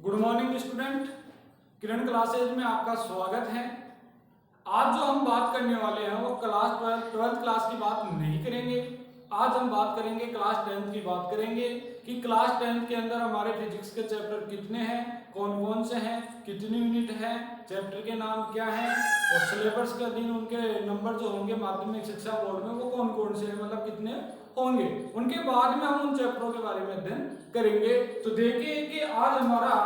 Good morning student, किरण classes में आपका स्वागत है। आज जो हम बात करने वाले हैं वो क्लास 12th क्लास की बात नहीं करेंगे। आज हम बात करेंगे क्लास 10th की बात करेंगे कि क्लास 10th के अंदर हमारे फिजिक्स के चैप्टर कितने हैं, कौन कौन से हैं, कितनी यूनिट है, चैप्टर के नाम क्या हैं और सिलेबस के अधीन उनके नंबर जो होंगे माध्यमिक शिक्षा बोर्ड में वो कौन कौन से हैं, मतलब कितने होंगे। उनके बाद में हम उन चैप्टरों के बारे में अध्ययन करेंगे। तो देखिए कि आज हमारा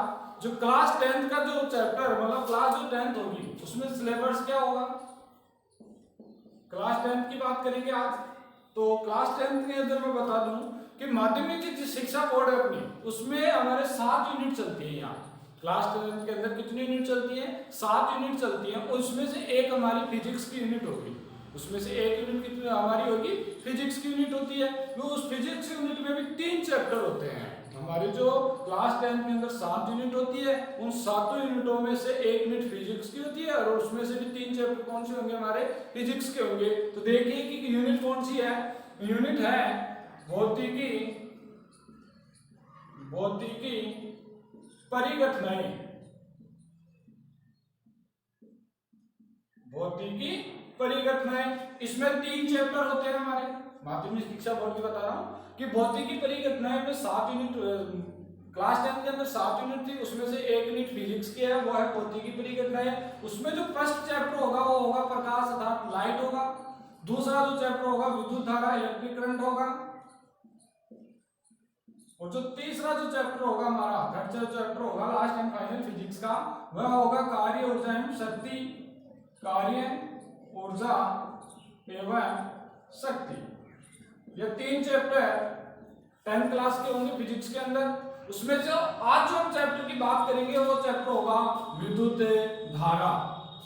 जो क्लास 10th का जो चैप्टर मतलब क्लास जो 10th होगी उसमें सिलेबस क्या होगा। क्लास 10th की बात करेंगे आज। तो क्लास 10th के अंदर मैं बता दूं कि माध्यमिक शिक्षा बोर्ड है अपनी, उसमें हमारे 7 यूनिट चलती है। यहाँ क्लास 10th के अंदर कितनी यूनिट चलती है? 7 यूनिट चलती है। उसमें से एक हमारी फिजिक्स की यूनिट होगी, उसमें से एक यूनिट कितनी हमारी होगी? फिजिक्स की यूनिट होती है। तो उस फिजिक्स यूनिट में भी 3 चैप्टर होते हैं। हमारी जो क्लास 10th के अंदर 7 यूनिट होती है, उन 7 यूनिटों में से एक यूनिट फिजिक्स की होती है और उसमें से भी 3 चैप्टर कौन से होंगे? हमारे फिजिक्स के होंगे। तो देखिए कि यूनिट कौन सी है। यूनिट है भौतिकी परिघटनाएं। भौतिकी परिघटनाएं, इसमें 3 चैप्टर होते हैं हमारे। माध्यमिक शिक्षा बोर्ड की बता रहा हूं कि भौतिकी परिघटनाएं में 7 यूनिट क्लास 10 के अंदर 7 यूनिट थी, उसमें से एक यूनिट फिजिक्स की है, वो है भौतिकी परिघटनाएं। उसमें जो फर्स्ट चैप्टर होगा वो होगा प्रकाश अर्थात लाइट होगा। दूसरा जो चैप्टर होगा विद्युत धारा इलेक्ट्रिक करंट होगा। और जो तीसरा जो चैप्टर होगा हमारा थर्ड जो चैप्टर होगा लास्ट एंड फाइनल फिजिक्स का, वह होगा कार्य ऊर्जा एवं शक्ति। कार्य ऊर्जा एवं शक्ति, ये 3 चैप्टर 10th क्लास के होंगे फिजिक्स के अंदर। उसमें जो आज जो हम चैप्टर की बात करेंगे वो चैप्टर होगा विद्युत धारा।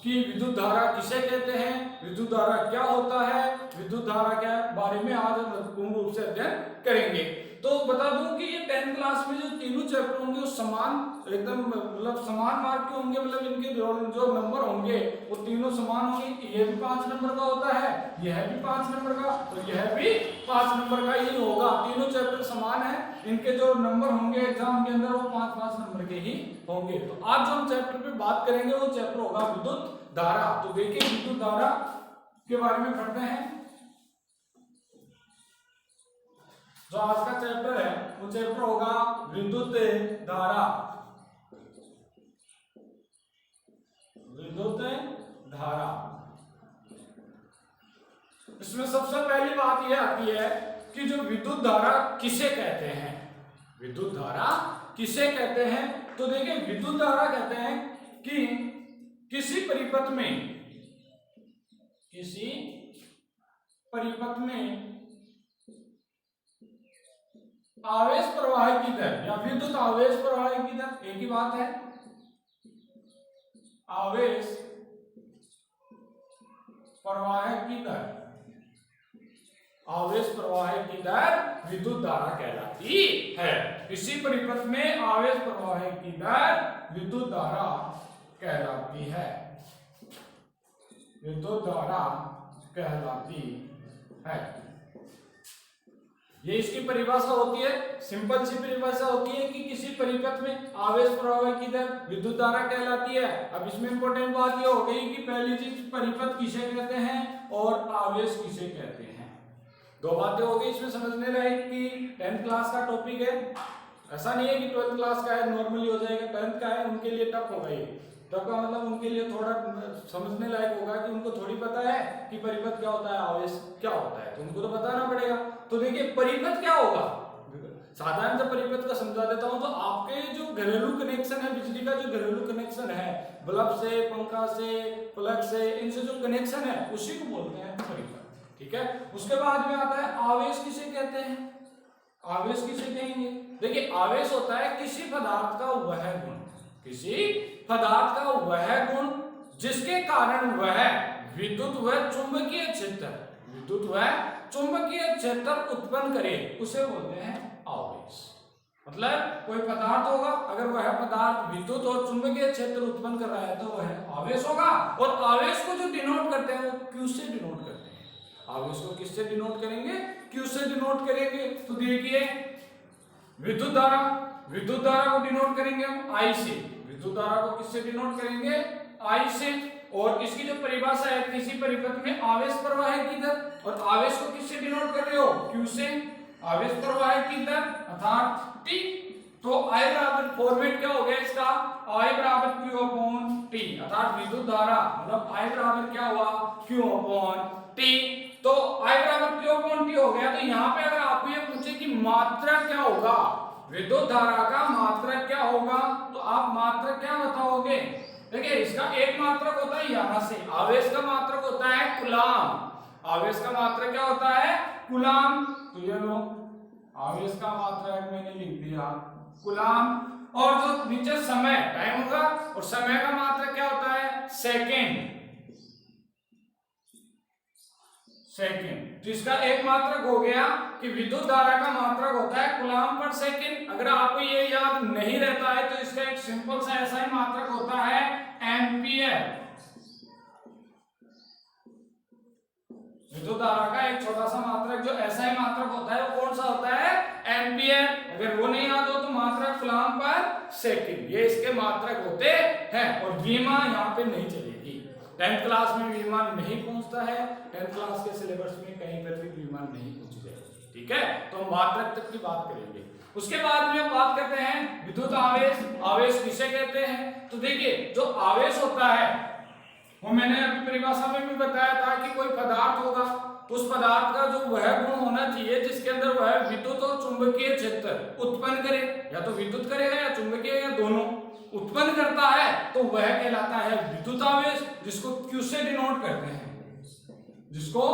कि विद्युत धारा किसे कहते हैं, विद्युत धारा क्या होता है, विद्युत धारा के बारे में आज हम पूर्ण रूप से अध्ययन करेंगे। तो बता दूं कि ये 10th क्लास में जो तीनों चैप्टर होंगे वो समान एकदम मतलब समान मार्क के होंगे, मतलब इनके जो नंबर होंगे वो तीनों समान होंगे। ये भी 5 नंबर का होता है, यह भी 5 नंबर का और यह भी 5 नंबर का ही होगा। तीनों चैप्टर समान है, इनके जो नंबर होंगे एग्जाम के अंदर वो 5-5 नंबर के ही होंगे। तो आज जो हम चैप्टर पे बात करेंगे वो चैप्टर होगा विद्युत धारा। तो देखिए विद्युत धारा के बारे में पढ़ते हैं। जो आज का चैप्टर है वो चैप्टर होगा विद्युत धारा। विद्युत धारा, इसमें सबसे पहली बात यह आती है कि जो विद्युत धारा किसे कहते हैं। विद्युत धारा किसे कहते हैं? तो देखिए विद्युत धारा कहते हैं कि किसी परिपथ में आवेश प्रवाह की दर या विद्युत आवेश प्रवाह की दर एक ही बात है। आवेश प्रवाह की दर, आवेश प्रवाह की दर विद्युत धारा कहलाती है। किसी परिपथ में आवेश प्रवाह की दर विद्युत धारा कहलाती है। विद्युत धारा कहलाती है। ये इसकी परिभाषा होती है, सिंपल सी परिभाषा होती है कि किसी परिपथ में आवेश प्रवाह की दर विद्युत धारा कहलाती है। अब इसमें इंपॉर्टेंट बात ये हो गई कि पहली चीज परिपथ किसे कहते हैं और आवेश किसे कहते हैं। 2 बातें हो गई इसमें समझने लायक कि 10th क्लास का टॉपिक है। ऐसा नहीं है कि 12th क्लास का है नॉर्मली हो जाएगा, 10th का है उनके लिए टफ होगा। ये टफ का मतलब उनके लिए थोड़ा समझने लायक होगा कि उनको थोड़ी पता है कि परिपथ क्या होता है, आवेश क्या होता है, तो उनको तो बताना पड़ेगा। तो देखिए परिपथ क्या होगा, साधारण सा परिपथ का समझा देता हूं। तो आपके जो घरेलू कनेक्शन है, बिजली का जो घरेलू कनेक्शन है, बल्ब से, पंखा से, प्लग से, इनसे जो कनेक्शन है उसी को बोलते हैं परिपथ। ठीक है। उसके बाद में आता है आवेश किसे कहते हैं। आवेश किसे कहेंगे? देखिए आवेश होता है किसी पदार्थ का वह गुण, किसी पदार्थ का वह गुण जिसके कारण वह विद्युत व चुंबकीय क्षेत्र, विद्युत व चुंबकीय क्षेत्र उत्पन्न करे, उसे बोलते हैं आवेश। मतलब कोई पदार्थ होगा, अगर वह पदार्थ विद्युत और चुंबकीय क्षेत्र उत्पन्न कर रहा है तो वह आवेश होगा। और आवेश को जो डिनोट करते हैं वो क्यू से डिनोट करते हैं। आवेश को किससे डिनोट करेंगे? क्यू से डिनोट करेंगे। तो देखिए विद्युत धारा विद्युत धारा को डिनोट करेंगे हम आई से। विद्युत धारा को किससे डिनोट करेंगे? आई से। और इसकी जो परिभाषा है, किसी परिपथ में आवेश प्रवाह की दर, और आवेश को किससे डिनोट कर रहे हो? क्यू से। आवेश प्रवाह की दर अर्थात टी। तो I बराबर फॉर्मेट क्या हो गया इसका? I बराबर Q अपॉन T, अर्थात विद्युत धारा मतलब I बराबर क्या हुआ? Q upon T। तो I बराबर Q अपॉन T हो गया। तो यहाँ पे अगर आपको ये पूछे कि मात्रा क्या होगा, विद्युत धारा का मात्रा क्या होगा, तो आप मात्रा क्या बताओगे? देखिए इसका एक मात्रक होता है यहाँ से, आवेश का मात्रक होता है कूलाम। आवेश का मात्रक क्या होता है? कूलाम। तो ये लो आवेश का मात्रक मैंने लिख दिया कूलाम। और जो नीचे समय टाइम होगा, और समय का मात्रक क्या होता है? सेकेंड। सेकेंड। जिसका एक मात्रक हो गया कि विद्युत धारा का मात्रक होता है कूलाम पर सेकेंड। अगर आपको ये याद नहीं रहता है तो इसका एक सिंपल सा ऐसा ही मात्रक होता है एम्पियर। विद्युत धारा का एक छोटा सा मात्रक जो ऐसा ही मात्रक होता है वो कौन सा होता है? एम्पियर। अगर वो नहीं याद हो तो मात्रक कूलाम पर सेकेंड, ये इसके मात्रक होते हैं। और विमा यहाँ पे नहीं चलेगी, 10th क्लास में विमान नहीं पहुंचता है, 10th क्लास के सिलेबस में कहीं पर भी विमान नहीं पहुंच जाएगा। ठीक है, तो मात्रक तक की बात करेंगे। उसके बाद में हम बात करते हैं विद्युत आवेश। आवेश किसे कहते हैं? तो देखिए जो आवेश होता है वो मैंने अभी परिभाषा में भी बताया था कि कोई पदार्थ होगा, उस पदार्थ का जो वह गुण होना चाहिए जिसके अंदर वह विद्युत और चुंबकीय क्षेत्र उत्पन्न करे, या तो विद्युत करेगा या चुंबकीय या दोनों उत्पन्न करता है, तो वह कहलाता है विद्युत आवेश, जिसको Q से डिनोट करते हैं, जिसको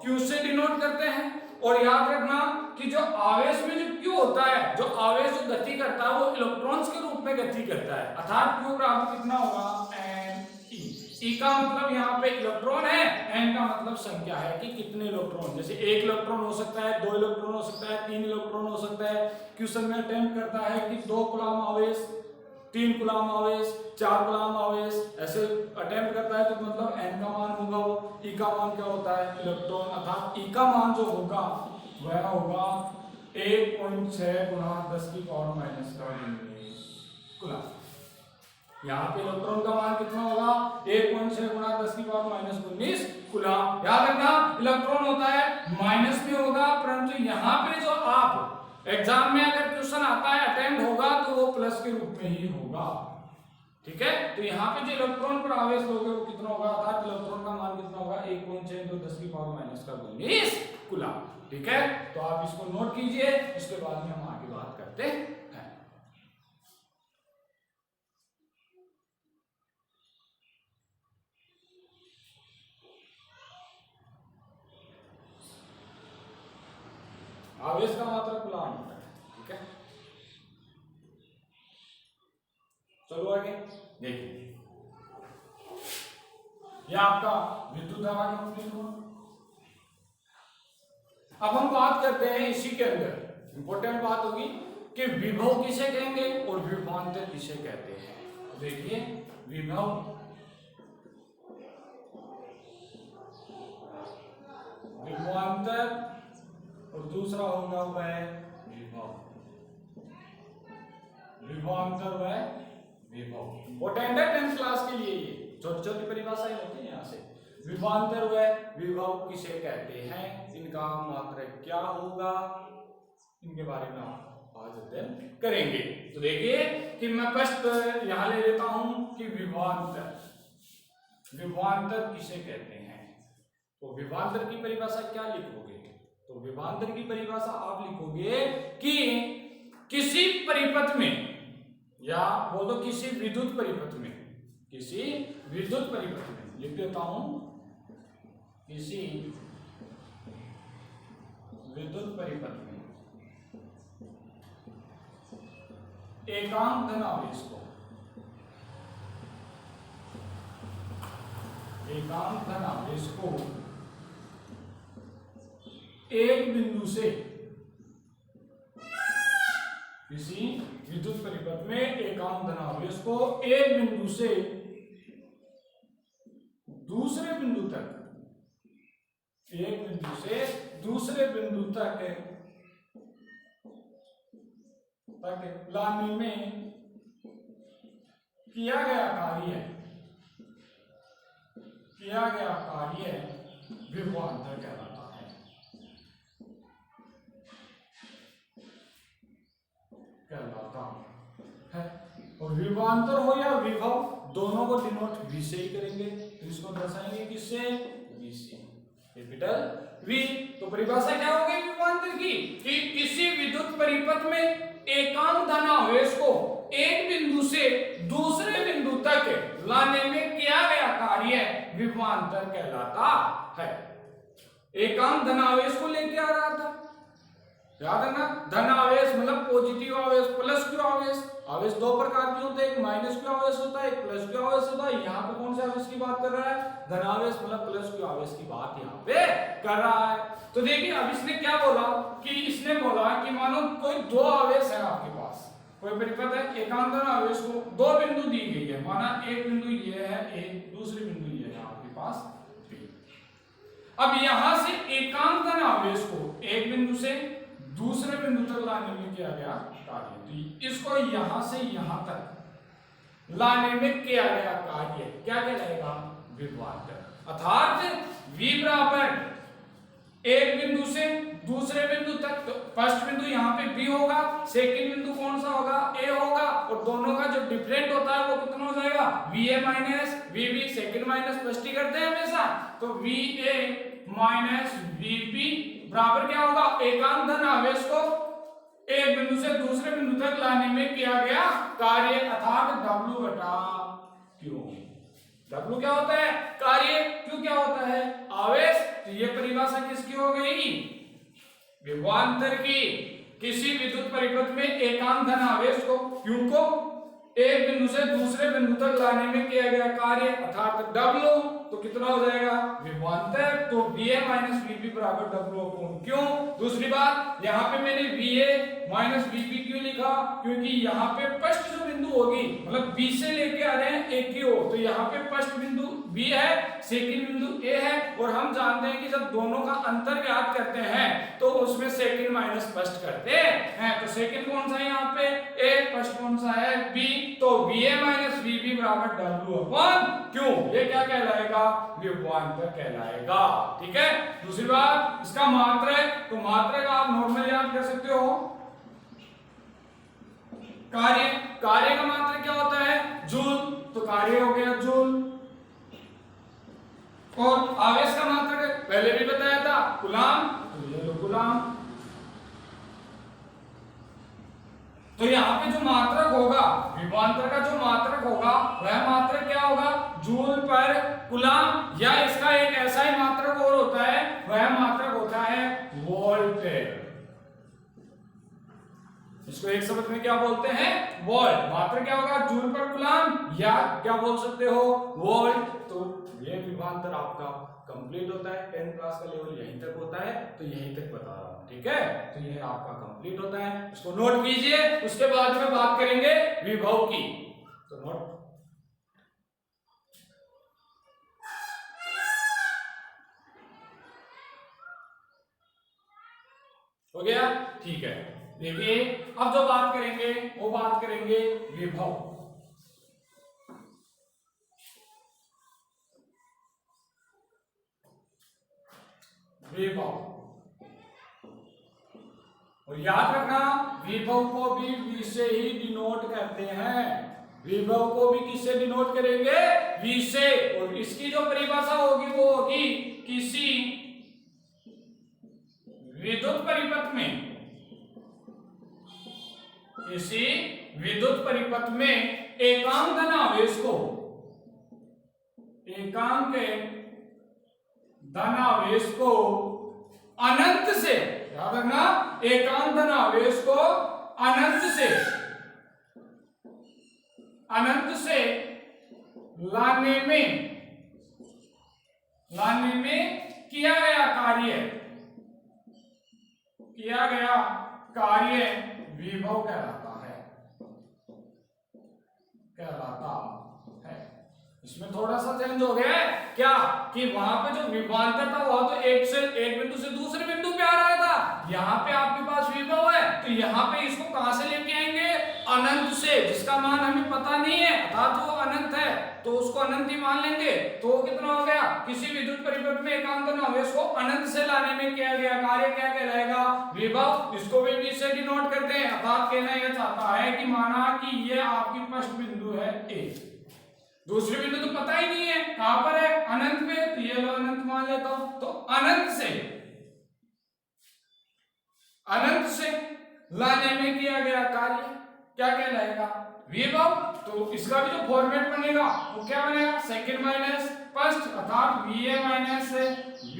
Q से डिनोट करते हैं। और याद रखना कि जो आवेश में जो Q होता है, जो आवेश जो गति करता है वो इलेक्ट्रॉन्स के रूप में गति करता है, अर्थात Q बराबर कितना होगा? Ne। E का मतलब यहाँ पे इलेक्ट्रॉन है, N का मतलब संख्या है कि कितने इलेक्ट्रॉन, जैसे 1 इलेक्ट्रॉन हो सकता है, 2 इलेक्ट्रॉन हो सकता है, 3 इलेक्ट्रॉन हो सकता है। क्वेश्चन में अटेम्प्ट करता है कि 2 कूलाम आवेश, 3 कूलाम आवेश, 4 कूलाम आवेश, ऐसे अटेम्प्ट करता है, तो मतलब N का मान होगा वो। E का मान क्या होता है? इलेक्ट्रॉन, अर्थात E का मान जो होगा वह होगा 1.6 गुना 10 की पावर माइनस का 19 कूलाम। यहाँ पे इलेक्ट्रॉन का मान कितना होगा? 1.6 गुना 10 की पावर माइनस 19 कूलाम। याद रखना इलेक्ट्रॉन होता है माइनस में होगा, परंतु यहाँ पे जो आप एग्जाम में अगर क्वेश्चन आता है अटेम्प्ट होगा तो वो प्लस के रूप में ही होगा। ठीक है, तो यहाँ पे जो इलेक्ट्रॉन पर आवेश लोगे वो कितना होगा? अर्थात इलेक्ट्रॉन का मान कितना होगा? 1.6 तो 10 की पावर माइनस का 19 कूलाम। ठीक है, तो आप इसको नोट कीजिए, इसके बाद में हम आगे बात करते हैं। आवेश का मात्रक कूलाम होता है। ठीक है, चलो आगे देखिए, ये आपका विद्युत धारा कंप्लीट हुआ। अब हम बात करते हैं इसी के अंदर इंपॉर्टेंट बात होगी कि विभव किसे कहेंगे और विभवांतर किसे कहते हैं। देखिए विभव, विभवांतर और दूसरा होगा वह विभव। विभवांतर वह विभव इंपॉर्टेंट है 10th क्लास के लिए, ये छोटी छोटी परिभाषाएं होती हैं यहाँ से। विभवांतर वह विभव किसे कहते हैं, इनका मात्रक क्या होगा, इनके बारे में आप आज अध्ययन करेंगे। तो देखिए कि मैं फर्स्ट यहाँ ले लेता हूं कि विभवांतर, विभवांतर किसे कहते हैं। तो विभवांतर की परिभाषा क्या लिखोगे? तो विभवांतर की परिभाषा आप लिखोगे कि किसी परिपथ में, या बोलो किसी विद्युत परिपथ में, किसी विद्युत परिपथ में, लिख देता हूं किसी विद्युत परिपथ में एकांक धन आवेश को, एकांक धन आवेश को एक बिंदु से, किसी विद्युत परिपथ में एकांक धन आवेश को एक बिंदु से दूसरे बिंदु तक, एक बिंदु से दूसरे बिंदु तक तक लाने में किया गया कार्य विभवांतर कहलाता है। और विभवांतर हो या विभव दोनों को डिनोट वी से ही करेंगे, तो इसको दर्शाएंगे किससे? वी से, कैपिटल वी। तो परिभाषा क्या होगी विभवांतर की कि किसी विद्युत परिपथ में एकांक धनावेश को एक बिंदु से दूसरे बिंदु तक लाने में किया गया कार्य विभवांतर कहलाता है। एकांक धनावेश को लेके आ रहा था, याद है ना? धन आवेश मतलब पॉजिटिव आवेश, प्लस क्यू आवेश। आवेश दो प्रकार के होते हैं, एक माइनस क्यू आवेश होता है, एक प्लस क्यू आवेश होता है। यहाँ पे कौन से आवेश की बात कर रहा है? धन आवेश मतलब प्लस क्यू आवेश की बात यहाँ पे कर रहा है। तो देखिए अब इसने क्या बोला कि इसने बोला कि मानो कोई दो आवेश है आपके पास, कोई परिपथ है, एकांक धन आवेश को दो बिंदु दी गई है, माना एक बिंदु ये है, एक दूसरी बिंदु ये है आपके पास बी। अब यहां से एकांक धन आवेश को एक बिंदु से दूसरे बिंदु तक लाने में किया गया कार्य, तो इसको यहां से यहां तक लाने में किया गया कार्य क्या कहलाएगा? विभवांतर। अर्थात V बराबर एक बिंदु से दूसरे बिंदु तक, तो फर्स्ट बिंदु यहाँ पे B होगा, सेकंड बिंदु कौन सा होगा? A होगा, और दोनों का जो डिफरेंट होता है वो कितना हो जाएगा? VA minus VB, second minus first ही करते हैं हमेशा, तो VA माइनस VB बराबर क्या होगा? एकांक धन आवेश को एक बिंदु से दूसरे बिंदु तक लाने में किया गया कार्य, अर्थात W बटा Q। W क्या होता है? कार्य। Q क्या होता है? आवेश। तो ये परिभाषा किसकी हो गई? विभवांतर की। किसी विद्युत परिपथ में एकांक धन आवेश को Q को एक बिंदु से दूसरे बिंदु तक लाने में किया गया कार्य अर्थात W, तो कितना हो जाएगा? विभवांतर। तो VA माइनस VB बराबर W अपॉन Q। दूसरी बात, यहाँ पे मैंने VA माइनस VB क्यों लिखा? क्योंकि यहाँ पे फर्स्ट जो बिंदु होगी, मतलब B से लेके आ रहे हैं एक की ओर, तो यहाँ पे फर्स्ट बिंदु B है, सेकंड बिंदु A है, और हम जानते हैं कि जब दोनों का अंतर ज्ञात करते हैं तो उसमें सेकंड माइनस फर्स्ट करते हैं। तो सेकंड कौन सा है यहाँ पे? A, फर्स्ट कौन सा है? B। तो VA माइनस VB बराबर W अपॉन Q। ये क्या कहलाएगा? विभवांतर कहलाएगा। ठीक है। दूसरी बात, इसका मात्रक, तो मात्रक आप नॉर्मल याद कर सकते हो। कार्य, कार्य का मात्रक क्या होता है? जूल, तो कार्य हो गया जूल। और आवेश का मात्रक पहले भी बताया था, कूलाम, तो ये लो कूलाम। तो यहाँ पे जो मात्रक होगा, विभवांतर का जो मात्रक होगा, वह मात्रक क्या होगा? जूल पर कूलाम, या इसका एक ऐसा ही मात्रक और होता है, वह मात्रक होता है वोल्ट। इसको एक शब्द में क्या बोलते हैं? वोल्ट। मात्रक क्या होगा? जूल पर कूलाम, या क्या बोल सकते हो? वोल्ट। तो ये विभवांतर आपका कंप्लीट होता है। 10th क्लास का लेवल यहीं तक होता है, तो यहीं तक बता रहा हूं। ठीक है, तो ये आपका कंप्लीट होता है, इसको नोट कीजिए। उसके बाद में बात करेंगे विभव की, तो नोट हो गया। ठीक है, देखिए अब जो बात करेंगे वो बात करेंगे विभव। विभव, और याद रखना विभव को भी V से ही डिनोट करते हैं। विभव को भी किससे डिनोट करेंगे? V से। और इसकी जो परिभाषा होगी वो होगी किसी विद्युत परिपथ में, किसी विद्युत परिपथ में एकांक धन आवेश को, एकांक धन आवेश को अनंत से, याद रखना, एकांक धन आवेश को अनंत से लाने में किया गया कार्य विभव कहलाता है। इसमें थोड़ा सा चेंज हो गया है क्या, कि वहां पे जो विभवांतर था वह तो एक बिंदु से दूसरे बिंदु पे आ रहा था, यहाँ पे आपके पास विभव है, तो यहाँ पे इसको कहां से लेके आएंगे? जिसका मान हमें पता नहीं है अर्थात वो अनंत है तो उसको अनंत ही मान लेंगे। तो वो कितना हो गया, किसी विद्युत परिपथ में एकांतर आवेश को अनंत से लाने में किया गया कार्य क्या कहलाएगा, विभव। इसको भी इसे डिनोट करते हैं अर्थात कहना यह चाहता है कि माना कि ये आपकी फर्स्ट बिंदु है ए, दूसरी बिंदु तो पता ही नहीं है कहां पर है, अनंत पे, तो ये लो अनंत मान लेता हूं। तो अनंत से लाने में किया गया कार्य क्या कहलाएगा, विभव। तो इसका भी जो फॉर्मेट बनेगा वो क्या बनेगा, सेकंड माइनस फर्स्ट अर्थात VA माइनस V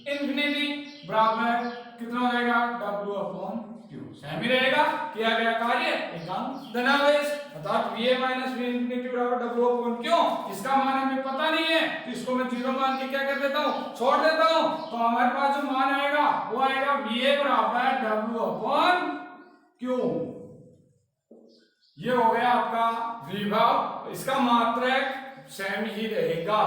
इंफिनिटी बराबर कितना हो जाएगा, W अपॉन Q। सेम ही रहेगा, किया गया कार्य एकांक धनावेश अर्थात VA माइनस V इंफिनिटी बराबर W अपॉन Q। इसका मान हमें पता नहीं है तो इसको मैं जीरो मान के क्या कर देता हूँ, छोड़ देता हूँ। तो हमारे पास जो मान आएगा वो आएगा VA बराबर W अपॉन Q। ये हो गया आपका विभव। इसका मात्रक सेम ही रहेगा,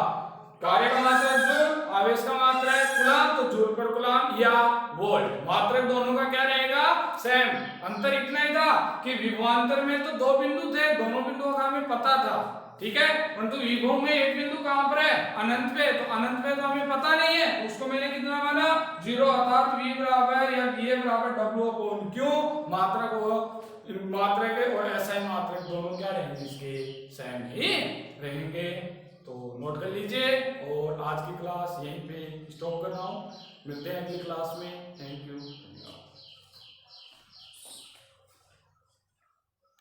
कार्य का मात्रक जूल, आवेश का मात्रक कूलम, तो जूल पर कूलम या वोल्ट, मात्रक दोनों का क्या रहेगा, सेम। अंतर इतना ही था कि विभवांतर में तो दो बिंदु थे, दोनों बिंदुओं का हमें पता था, ठीक है, परंतु विभव में एक बिंदु कहां पर है, अनंत पे, तो अनंत पे तो हमें पता नहीं है, उसको मैंने कितना माना, जीरो अर्थात V बराबर या VA बराबर W अपॉन Q। मात्रक और SI मात्रक दोनों क्या रहेंगे, इसके सेम ही रहेंगे। तो नोट कर लीजिए और आज की क्लास यहीं पे स्टॉप कर रहा हूँ, मिलते हैं अगली क्लास में। Thank you.